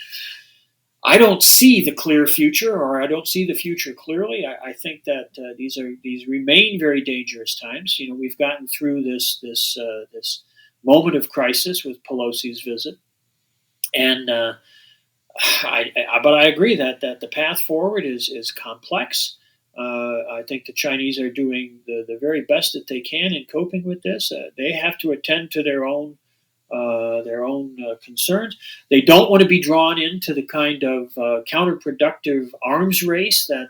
I don't see the clear future, or I don't see the future clearly. I think that these remain very dangerous times. We've gotten through this moment of crisis with Pelosi's visit, and but I agree that the path forward is complex. I think the Chinese are doing the very best that they can in coping with this. They have to attend to their own concerns. They don't want to be drawn into the kind of counterproductive arms race that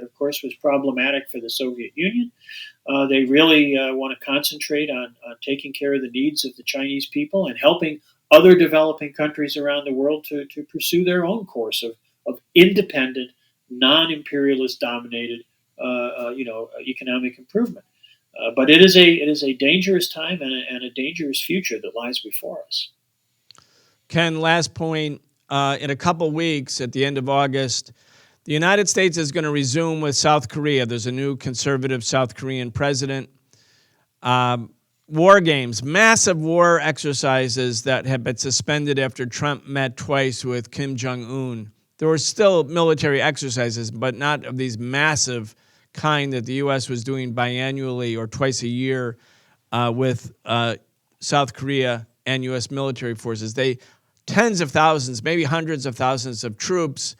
of course was problematic for the Soviet Union. They really want to concentrate on taking care of the needs of the Chinese people and helping other developing countries around the world to pursue their own course of independent, non-imperialist dominated economic improvement. But it is a dangerous time and a dangerous future that lies before us. Ken, last point. In a couple weeks, at the end of August, the United States is going to resume with South Korea. There's a new conservative South Korean president. War games, massive war exercises that have been suspended after Trump met twice with Kim Jong-un. There were still military exercises, but not of these massive kind that the U.S. was doing biannually or twice a year with South Korea and U.S. military forces. Tens of thousands, maybe hundreds of thousands of troops,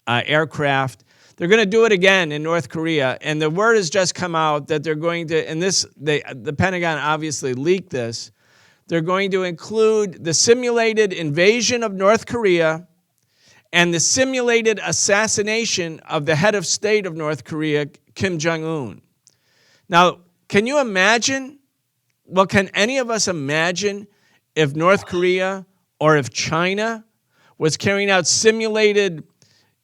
aircraft. They're going to do it again in North Korea, and the word has just come out that they're going to, and the Pentagon obviously leaked this, they're going to include the simulated invasion of North Korea and the simulated assassination of the head of state of North Korea, Kim Jong-un. Now, can you imagine, well, can any of us imagine if North Korea or if China was carrying out simulated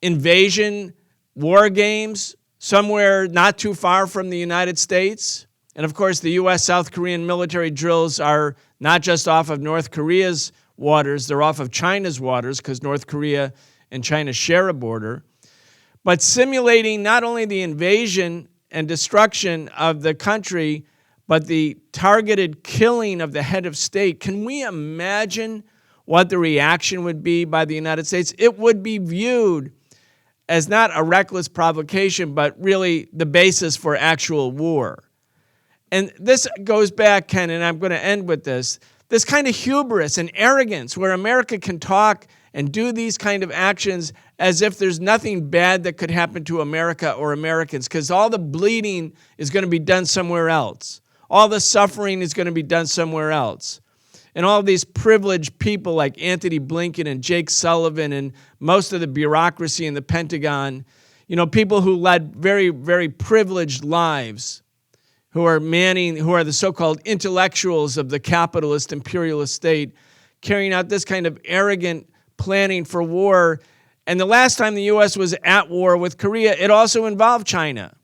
invasion war games somewhere not too far from the United States? And of course, the U.S. South Korean military drills are not just off of North Korea's waters, they're off of China's waters because North Korea and China share a border. But simulating not only the invasion and destruction of the country, but the targeted killing of the head of state. Can we imagine what the reaction would be by the United States? It would be viewed as not a reckless provocation, but really the basis for actual war. And this goes back, Ken, and I'm going to end with this kind of hubris and arrogance where America can talk and do these kind of actions as if there's nothing bad that could happen to America or Americans, because all the bleeding is going to be done somewhere else. All the suffering is going to be done somewhere else. And all these privileged people like Anthony Blinken and Jake Sullivan and most of the bureaucracy in the Pentagon, people who led very, very privileged lives, who are the so-called intellectuals of the capitalist imperialist state, carrying out this kind of arrogant planning for war. And the last time the U.S. was at war with Korea, it also involved China.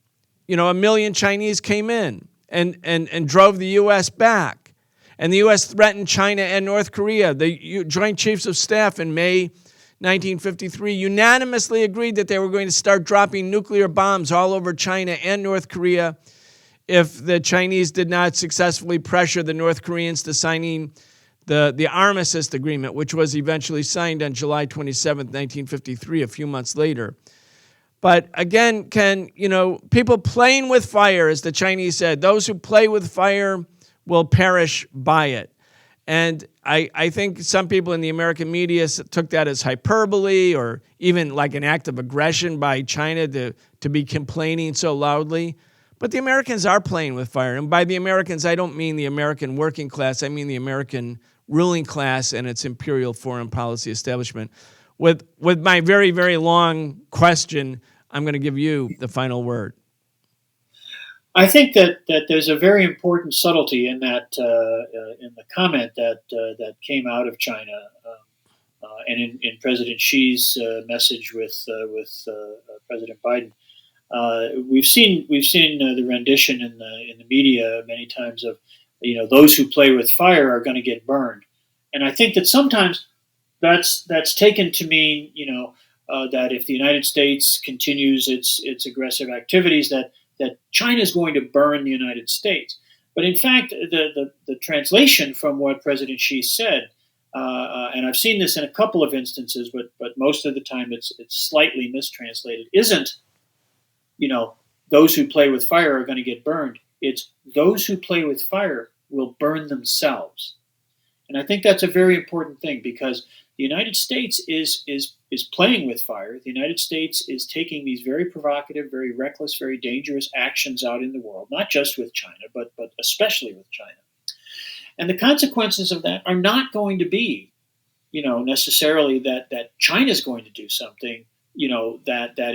1 million Chinese came in and drove the U.S. back. And the U.S. threatened China and North Korea. The Joint Chiefs of Staff in May 1953 unanimously agreed that they were going to start dropping nuclear bombs all over China and North Korea if the Chinese did not successfully pressure the North Koreans to signing the armistice agreement, which was eventually signed on July 27, 1953, a few months later. But again, Ken, people playing with fire, as the Chinese said, those who play with fire will perish by it. And I think some people in the American media took that as hyperbole or even like an act of aggression by China to be complaining so loudly. But the Americans are playing with fire. And by the Americans, I don't mean the American working class. I mean the American ruling class and its imperial foreign policy establishment. With my very, very long question, I'm going to give you the final word. I think that there's a very important subtlety in that in the comment that came out of China and in President Xi's message with President Biden. We've seen the rendition in the media many times of those who play with fire are going to get burned, and I think that sometimes that's taken to mean that if the United States continues its aggressive activities that China is going to burn the United States. But in fact, the translation from what President Xi said, and I've seen this in a couple of instances, but most of the time it's slightly mistranslated, isn't, those who play with fire are going to get burned. It's those who play with fire will burn themselves. And I think that's a very important thing because the United States is playing with fire. The United States is taking these very provocative, very reckless, very dangerous actions out in the world, not just with China, but especially with China. And the consequences of that are not going to be, necessarily that China's going to do something, that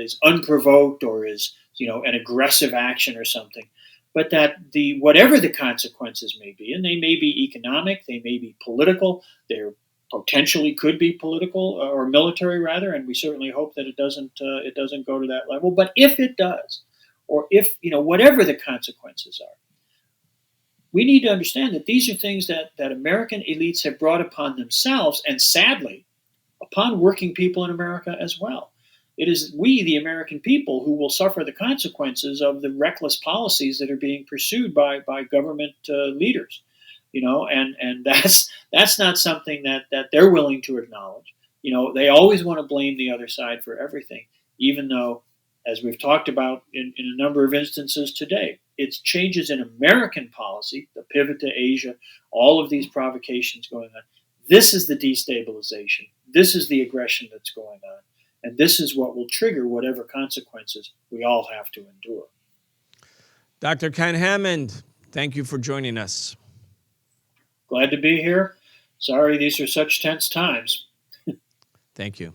is unprovoked or is, an aggressive action or something. But that whatever the consequences may be, and they may be economic, they may be political, they're potentially could be political or military rather, and we certainly hope that it doesn't go to that level. But if it does, or if whatever the consequences are, we need to understand that these are things that American elites have brought upon themselves, and sadly, upon working people in America as well. It is we, the American people, who will suffer the consequences of the reckless policies that are being pursued by government leaders. And that's not something that they're willing to acknowledge. They always want to blame the other side for everything, even though, as we've talked about in a number of instances today. It's changes in American policy, the pivot to Asia, all of these provocations going on. This is the destabilization. This is the aggression that's going on. And this is what will trigger whatever consequences we all have to endure. Dr. Ken Hammond, thank you for joining us. Glad to be here. Sorry, these are such tense times. Thank you.